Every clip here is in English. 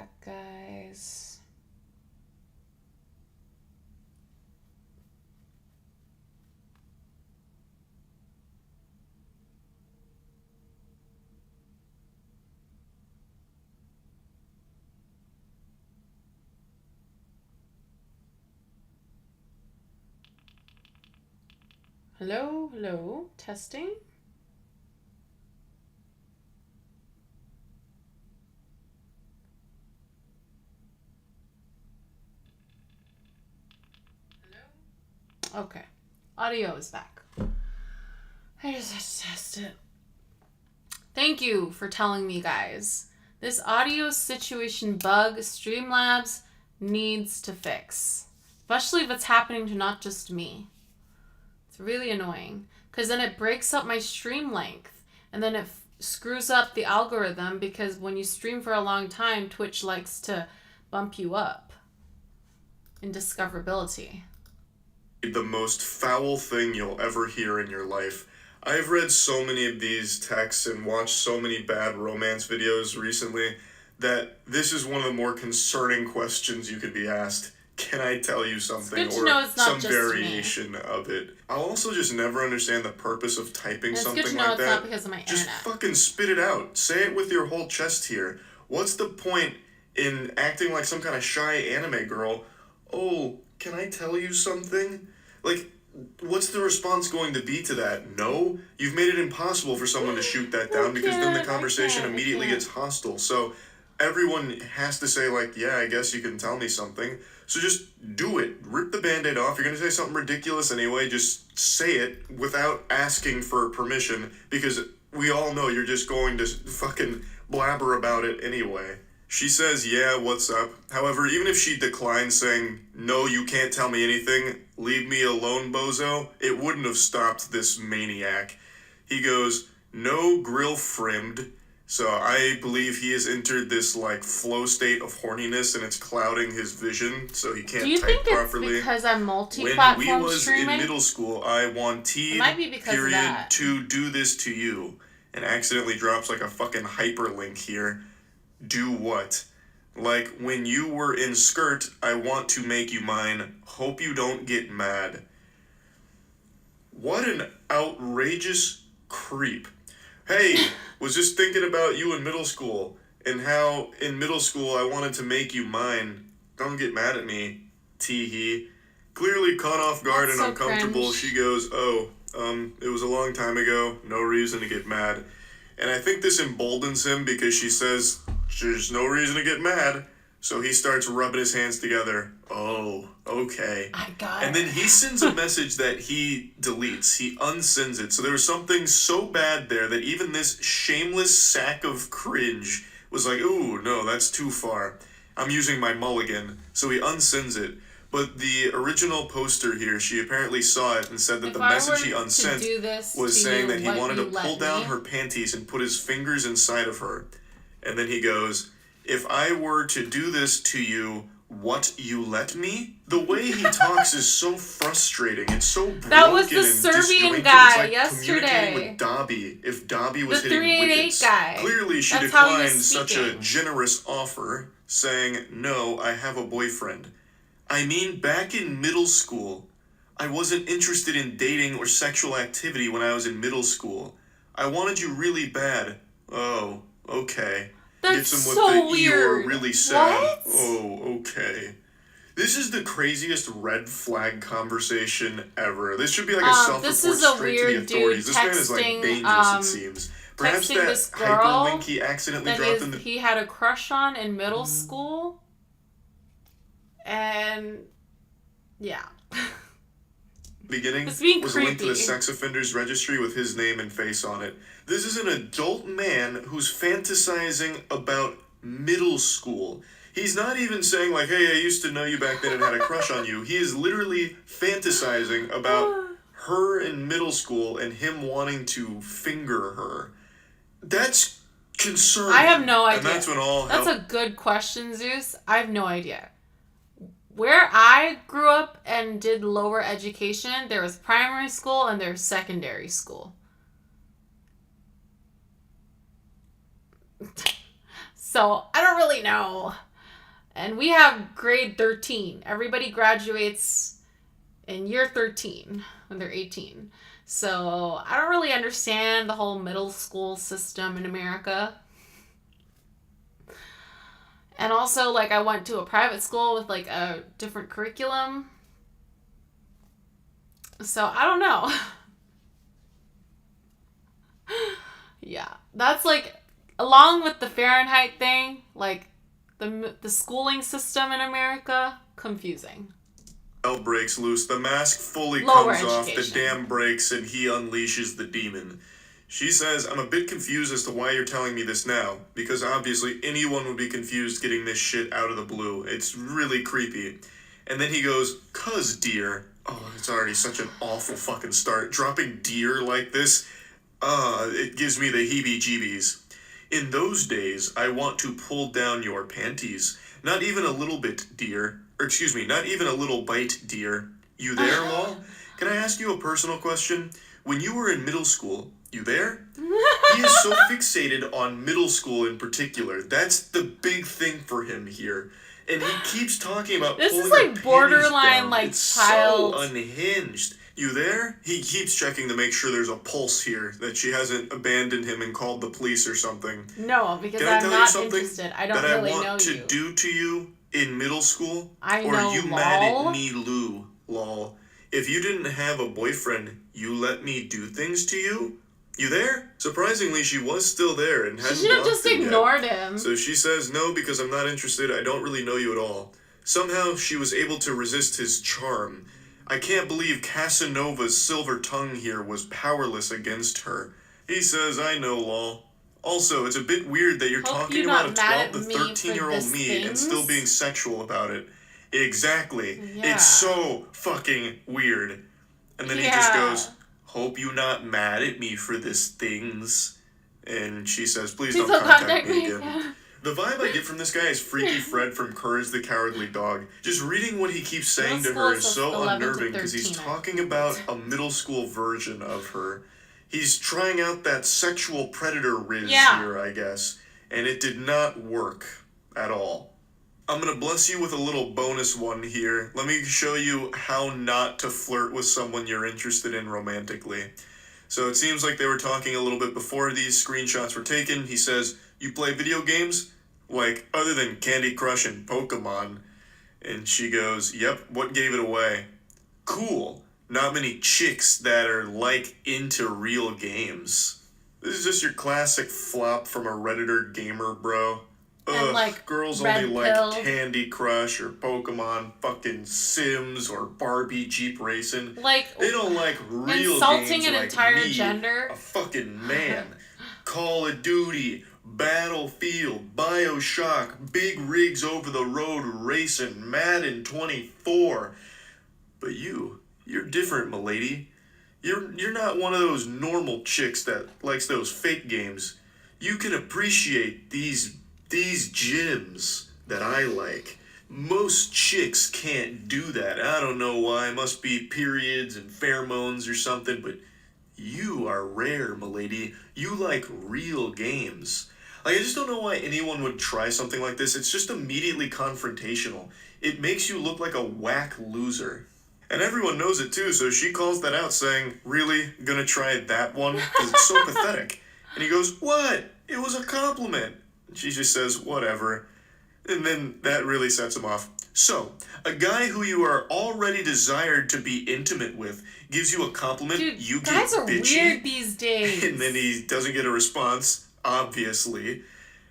back, guys. Hello, hello, testing. Hello? Okay, audio is back. I just had to test it. Thank you for telling me, guys. This audio situation bug Streamlabs needs to fix. Especially if it's happening to not just me. It's really annoying. Because then it breaks up my stream length. And then it screws up the algorithm because when you stream for a long time, Twitch likes to bump you up in discoverability. The most foul thing you'll ever hear in your life. I've read so many of these texts and watched so many bad romance videos recently that this is one of the more concerning questions you could be asked. Can I tell you something? Or some variation of it. I'll also just never understand the purpose of typing something like that. It's good to know it's not because of my just internet. Fucking spit it out. Say it with your whole chest here. What's the point in acting like some kind of shy anime girl? Oh, can I tell you something? Like, what's the response going to be to that? No? You've made it impossible for someone to shoot that down because then the conversation immediately gets hostile. So everyone has to say, like, yeah, I guess you can tell me something. So just do it. Rip the Band-Aid off. You're going to say something ridiculous anyway. Just say it without asking for permission because we all know you're just going to fucking blabber about it anyway. She says, yeah, what's up? However, even if she declines saying, no, you can't tell me anything, leave me alone, bozo, it wouldn't have stopped this maniac. He goes, no grill frimmed. So I believe he has entered this, like, flow state of horniness and it's clouding his vision, so he can't type properly. Do you think it's because I'm multi-platform streaming? When we was in middle school, I wanted, to do this to you. And accidentally drops, like, a fucking hyperlink here. Do what? Like, when you were in skirt, I want to make you mine. Hope you don't get mad. What an outrageous creep. Hey, was just thinking about you in middle school, and how in middle school I wanted to make you mine. Don't get mad at me, tee-hee. Clearly caught off guard and uncomfortable, cringe. She goes, it was a long time ago, no reason to get mad. And I think this emboldens him because she says, there's no reason to get mad. So he starts rubbing his hands together. Oh, okay. I got it. And then he sends a message that he deletes. He unsends it. So there was something so bad there that even this shameless sack of cringe was like, ooh, no, that's too far. I'm using my mulligan. So he unsends it. But the original poster here, she apparently saw it and said that the message he unsent was saying that he wanted to pull down her panties and put his fingers inside of her. And then he goes, if I were to do this to you, what, you let me? The way he talks is so frustrating. It's so broken. That was the Serbian guy yesterday. Communicating with Dobby. If Dobby was the hitting wickets. Guy. Clearly she declined such a generous offer, saying, no, I have a boyfriend. I mean, back in middle school, I wasn't interested in dating or sexual activity when I was in middle school. I wanted you really bad. Oh, okay. That's so weird. You're really sad. What? Oh, okay. This is the craziest red flag conversation ever. This should be like a self-report straight to the authorities. This man is like dangerous, it seems. Perhaps that hyperlink he accidentally dropped in the... he had a crush on in middle school. And yeah. Beginning was creepy. linked to the sex offenders registry with his name and face on it. This is an adult man who's fantasizing about middle school. He's not even saying like, hey, I used to know you back then and had a crush on you. He is literally fantasizing about her in middle school and him wanting to finger her. That's concerning. I have no idea. And that's when all That's a good question, Zeus. I have no idea. Where I grew up and did lower education, there was primary school and there's secondary school. So, I don't really know. And we have grade 13. Everybody graduates in year 13 when they're 18. So I don't really understand the whole middle school system in America. And also, like, I went to a private school with, like, a different curriculum. So I don't know. Yeah. That's, like, along with the Fahrenheit thing, like, the schooling system in America, confusing. Bell breaks loose. The mask fully Lower comes off. The education. dam breaks, and he unleashes the demon. She says, I'm a bit confused as to why you're telling me this now, because obviously anyone would be confused getting this shit out of the blue. It's really creepy. And then he goes, 'cause dear. Oh, it's already such an awful fucking start. Dropping dear like this, it gives me the heebie-jeebies. In those days, I want to pull down your panties. Not even a little bit, dear. Or excuse me, not even a little bite, dear. You there, Law? Can I ask you a personal question? When you were in middle school, you there? He is so fixated on middle school in particular. That's the big thing for him here. And he keeps talking about This pulling is like her borderline, panties down. like, It's child. so unhinged. You there? He keeps checking to make sure there's a pulse here, that she hasn't abandoned him and called the police or something. No, because Can I I'm tell you not something interested. I don't that really I know want to you. do to you in middle school? I Or know, are you lol. mad at me, Lou? Lol. If you didn't have a boyfriend, you let me do things to you? You there? Surprisingly, she was still there and She hadn't should have blocked just him yet. ignored him. So she says, no, because I'm not interested. I don't really know you at all. Somehow she was able to resist his charm. I can't believe Casanova's silver tongue here was powerless against her. He says, I know, lol. Also, it's a bit weird that you're Hope talking you're about not a mad 12 at to me 13-year-old for me this and still things. being sexual about it. Exactly. Yeah. It's so fucking weird. And then he just Yeah. goes, hope you not mad at me for this things. And she says, please Please don't don't contact contact me me again. again. The vibe I get from this guy is Freaky Fred from Courage the Cowardly Dog. Just reading what he keeps saying to her is so 11 to unnerving because he's 13, I talking think. about a middle school version of her. He's trying out that sexual predator riz Yeah. here, I guess, and it did not work at all. I'm gonna bless you with a little bonus one here. Let me show you how not to flirt with someone you're interested in romantically. So it seems like they were talking a little bit before these screenshots were taken. He says, you play video games? Like, other than Candy Crush and Pokemon. And she goes, yep, what gave it away? Cool. Not many chicks that are, like, into real games. This is just your classic flop from a Redditor gamer, bro. And, Ugh, like, girls Red only Pill. like Candy Crush or Pokemon, fucking Sims or Barbie Jeep Racing. Like, They don't like real insulting games an like entire me, gender. a fucking man. Call of Duty, Battlefield, BioShock, big rigs over the road racing, Madden 24. But you're different, m'lady. You're not one of those normal chicks that likes those fake games. You can appreciate these gems that I like. Most chicks can't do that. I don't know why. Must be periods and pheromones or something, but you are rare, m'lady. You like real games. Like, I just don't know why anyone would try something like this. It's just immediately confrontational. It makes you look like a whack loser. And everyone knows it too, so she calls that out saying, really? Gonna try that one? Because it's so pathetic. And he goes, what? It was a compliment. And she just says, whatever. And then that really sets him off. So, a guy who you are already desired to be intimate with gives you a compliment, dude, you get guys are bitchy, weird these days. and then he doesn't get a response, obviously.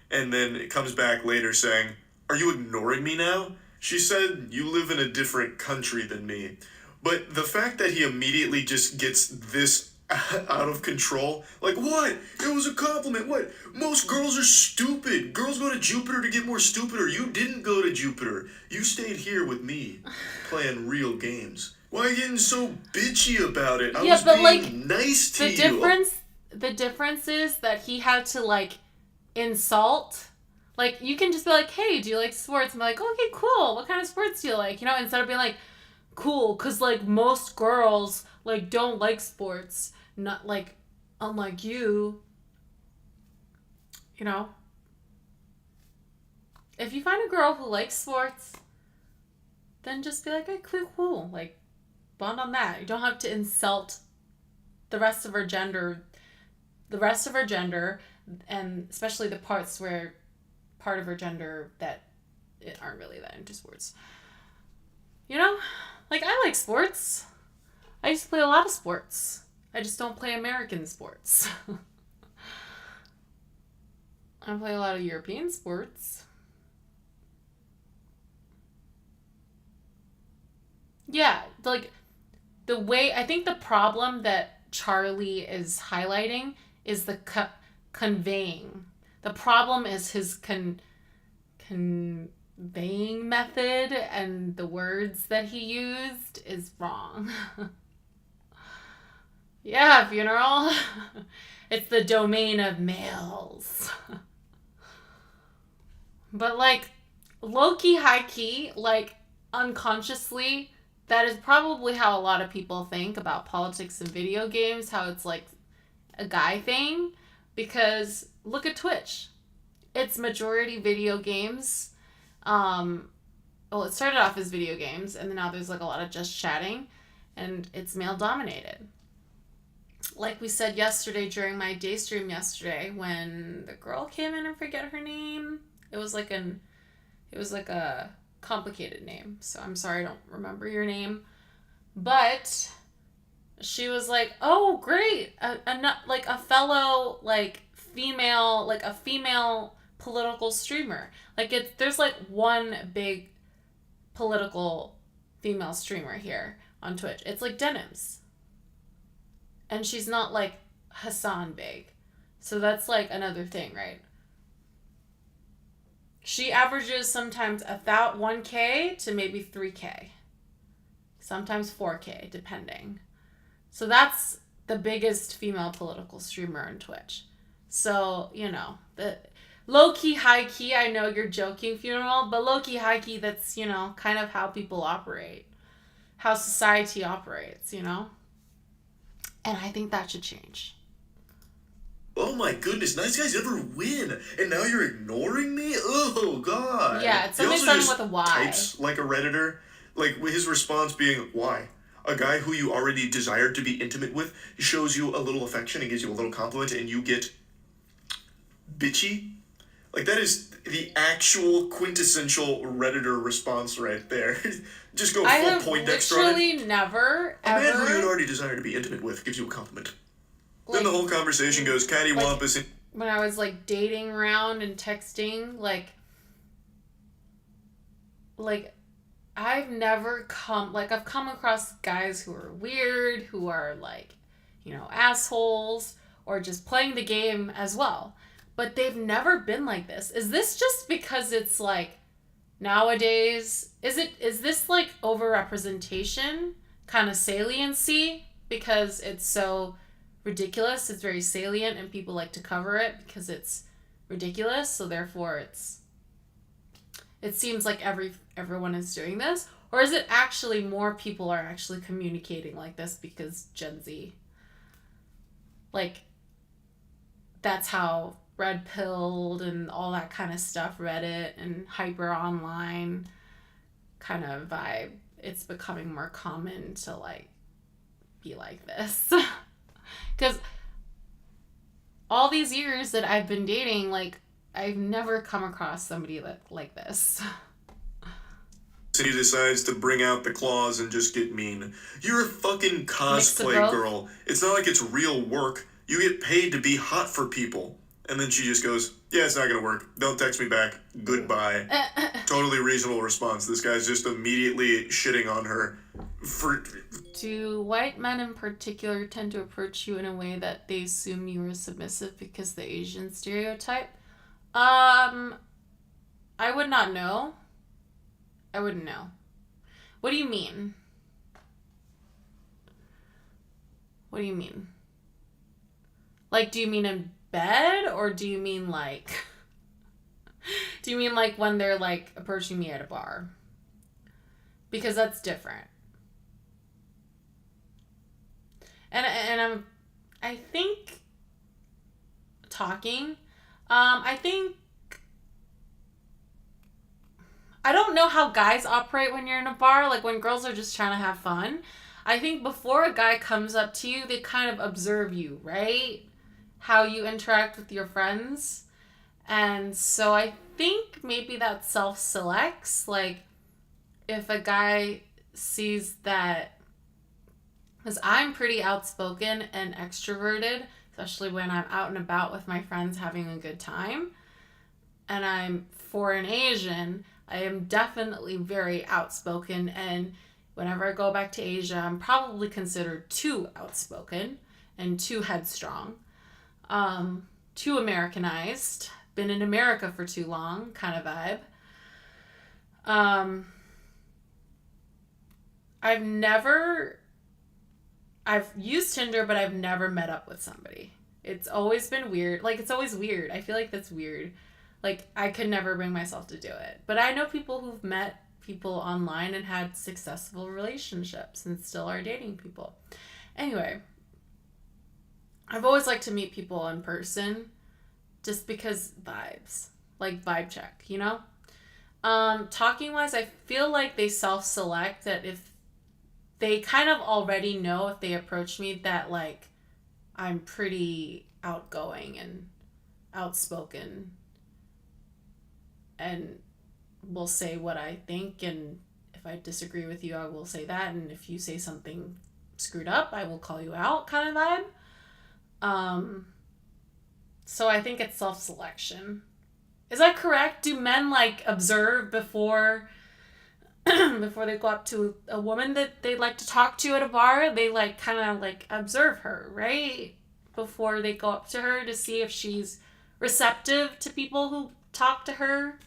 And then it comes back later saying, are you ignoring me now? She said, you live in a different country than me. But the fact that he immediately just gets this out of control, like, what? It was a compliment. What? Most girls are stupid. Girls go to Jupiter to get more stupider. You didn't go to Jupiter. You stayed here with me, playing real games. Why are you getting so bitchy about it? I was being nice to you. The difference is that he had to, like, insult. Like, you can just be like, hey, do you like sports? And be like, okay, cool. What kind of sports do you like? You know, instead of being like, cool, because, like, most girls, like, don't like sports. Not, like, unlike you. You know? If you find a girl who likes sports, then just be like, hey, cool. Like, bond on that. You don't have to insult the rest of her gender, and especially the parts where part of her gender that aren't really that into sports. You know? Like, I like sports. I used to play a lot of sports. I just don't play American sports. I play a lot of European sports. Yeah, like the way I think the problem that Charlie is highlighting is the conveying. The problem is his conveying method, and the words that he used is wrong. Yeah, funeral. It's the domain of males. But like low key, high key, like unconsciously, that is probably how a lot of people think about politics and video games, how it's like a guy thing. Because look at Twitch. It's majority video games. Well, it started off as video games, and then now there's like a lot of just chatting, and it's male dominated. Like we said yesterday during my day stream yesterday, when the girl came in, I forget her name. It was like a complicated name, so I'm sorry I don't remember your name. But she was like, "Oh, great, like a fellow like a female political streamer." Like there's like one big political female streamer here on Twitch. It's like Denims, and she's not like Hasan big, so that's like another thing, right? She averages sometimes 1K to maybe 3K. Sometimes 4K, depending. So that's the biggest female political streamer on Twitch. So, the low-key, high-key, I know you're joking, funeral, but low-key, high-key, that's, kind of how people operate. How society operates, And I think that should change. Oh my goodness, nice guys never win, and now you're ignoring me? Oh god. Yeah, it's something starting with a Y. Types like a Redditor, like his response being, why? A guy who you already desired to be intimate with shows you a little affection and gives you a little compliment, and you get bitchy? Like, that is the actual quintessential Redditor response right there. Just go full Poindexter on it. I have literally never, ever... A man who you'd already desired to be intimate with gives you a compliment. Like, then the whole conversation goes cattywampus. Like, when I was like dating around and texting, like I've come across guys who are weird, who are like, assholes, or just playing the game as well. But they've never been like this. Is this just because it's like nowadays? Is this like overrepresentation, kind of saliency, because it's so ridiculous? It's very salient, and people like to cover it because it's ridiculous. So therefore, it seems like everyone is doing this, or is it actually more people are actually communicating like this because Gen Z? Like, that's how red pilled and all that kind of stuff, Reddit and hyper online kind of vibe. It's becoming more common to like be like this. Because all these years that I've been dating, like, I've never come across somebody like this. He decides to bring out the claws and just get mean. You're a fucking cosplay girl. It's not like it's real work. You get paid to be hot for people. And then she just goes, yeah, it's not gonna work. Don't text me back. Goodbye. Totally reasonable response. This guy's just immediately shitting on her. Do white men in particular tend to approach you in a way that they assume you are submissive because the Asian stereotype? I would not know. I wouldn't know. What do you mean? What do you mean? Like, do you mean in bed, or do you mean like... do you mean like when they're like approaching me at a bar? Because that's different. And I think talking, I think don't know how guys operate when you're in a bar, like when girls are just trying to have fun. I think before a guy comes up to you, they kind of observe you, right? How you interact with your friends. And so I think maybe that self-selects. Like, if a guy sees that, because I'm pretty outspoken and extroverted, especially when I'm out and about with my friends having a good time, and I'm foreign Asian, I am definitely very outspoken, and whenever I go back to Asia, I'm probably considered too outspoken and too headstrong, too Americanized, been in America for too long kind of vibe. I've used Tinder, but I've never met up with somebody. It's always been weird. Like, it's always weird. I feel like that's weird. Like, I could never bring myself to do it. But I know people who've met people online and had successful relationships and still are dating people. Anyway, I've always liked to meet people in person just because vibes. Like, vibe check, you know? Talking wise, I feel like they self-select that if they kind of already know if they approach me that, like, I'm pretty outgoing and outspoken and will say what I think, and if I disagree with you, I will say that, and if you say something screwed up, I will call you out kind of vibe. So I think it's self-selection. Is that correct? Do men, like, observe before before they go up to a woman that they like to talk to at a bar? They, like, kind of, like, observe her, right? Before they go up to her to see if she's receptive to people who talk to her.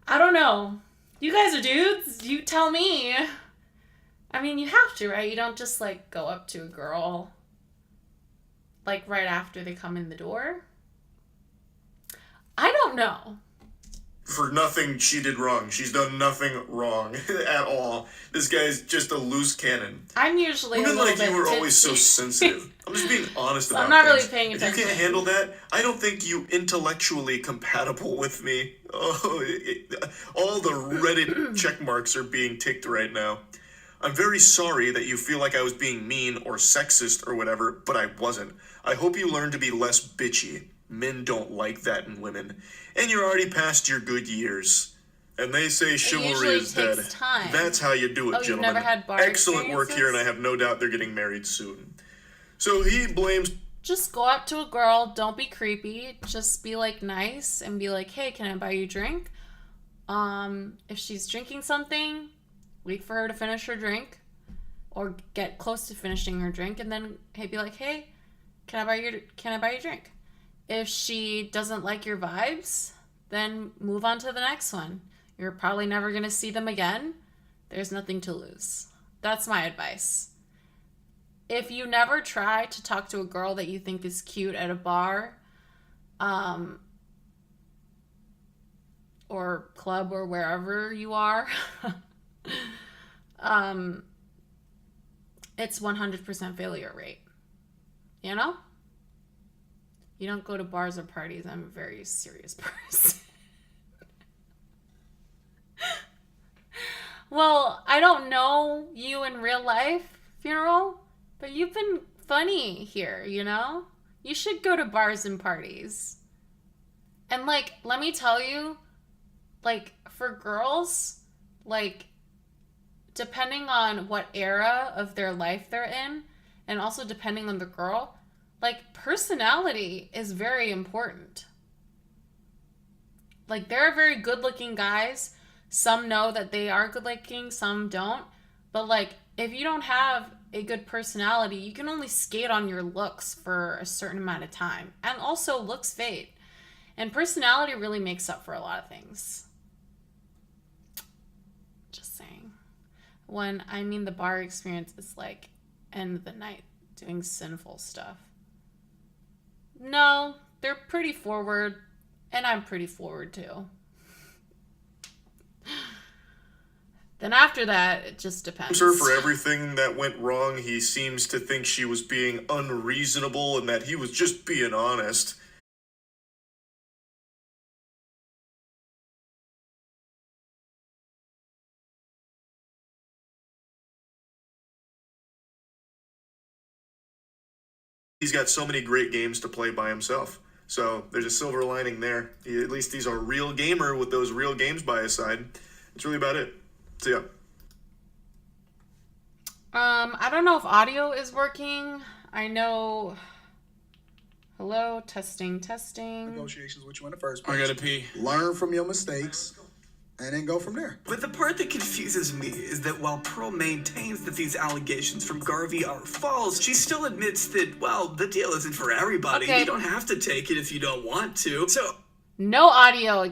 I don't know. You guys are dudes. You tell me. I mean, you have to, right? You don't just, like, go up to a girl, like, right after they come in the door. I don't know. For nothing she did wrong. She's done nothing wrong at all. This guy's just a loose cannon. I'm usually Women a little like bit you are tipsy. always so sensitive. I'm just being honest So about I'm not things. really paying If attention. you can't handle that, I don't think you intellectually compatible with me. Oh, all the Reddit check marks are being ticked right now. I'm very sorry that you feel like I was being mean or sexist or whatever, but I wasn't. I hope you learn to be less bitchy. Men don't like that in women. And you're already past your good years. And they say chivalry usually is dead. takes time. That's how you do it, Oh, you've gentlemen. never had bar Excellent work here, and I experiences? have no doubt they're getting married soon. So he blames Just go up to a girl. Don't be creepy. Just be, like, nice and be like, hey, can I buy you a drink? If she's drinking something, wait for her to finish her drink or get close to finishing her drink, and then, hey, be like, hey, can I buy you a drink? If she doesn't like your vibes, then move on to the next one. You're probably never going to see them again. There's nothing to lose. That's my advice. If you never try to talk to a girl that you think is cute at a bar, or club or wherever you are, it's 100% failure rate. You know? You don't go to bars or parties. I'm a very serious person. Well, I don't know you in real life, Funeral, but you've been funny here, you know? You should go to bars and parties. And, like, let me tell you, like, for girls, like, depending on what era of their life they're in, and also depending on the girl, like, personality is very important. Like, there are very good-looking guys. Some know that they are good-looking, some don't. But, like, if you don't have a good personality, you can only skate on your looks for a certain amount of time. And also, looks fade. And personality really makes up for a lot of things. Just saying. When I mean the bar experience is, like, end of the night doing sinful stuff. No, they're pretty forward, and I'm pretty forward too. Then after that, it just depends. her for everything that went wrong. He seems to think she was being unreasonable and that he was just being honest. he's got so many great games to play by himself. So there's a silver lining there. At least he's a real gamer with those real games by his side. That's really about it. So yeah. I don't know if audio is working. I know. Hello, testing. Negotiations with you in the first place. I gotta pee. Learn from your mistakes, and then go from there. But the part that confuses me is that while Pearl maintains that these allegations from Garvey are false, she still admits that, well, the deal isn't for everybody. Okay. You don't have to take it if you don't want to. So No audio.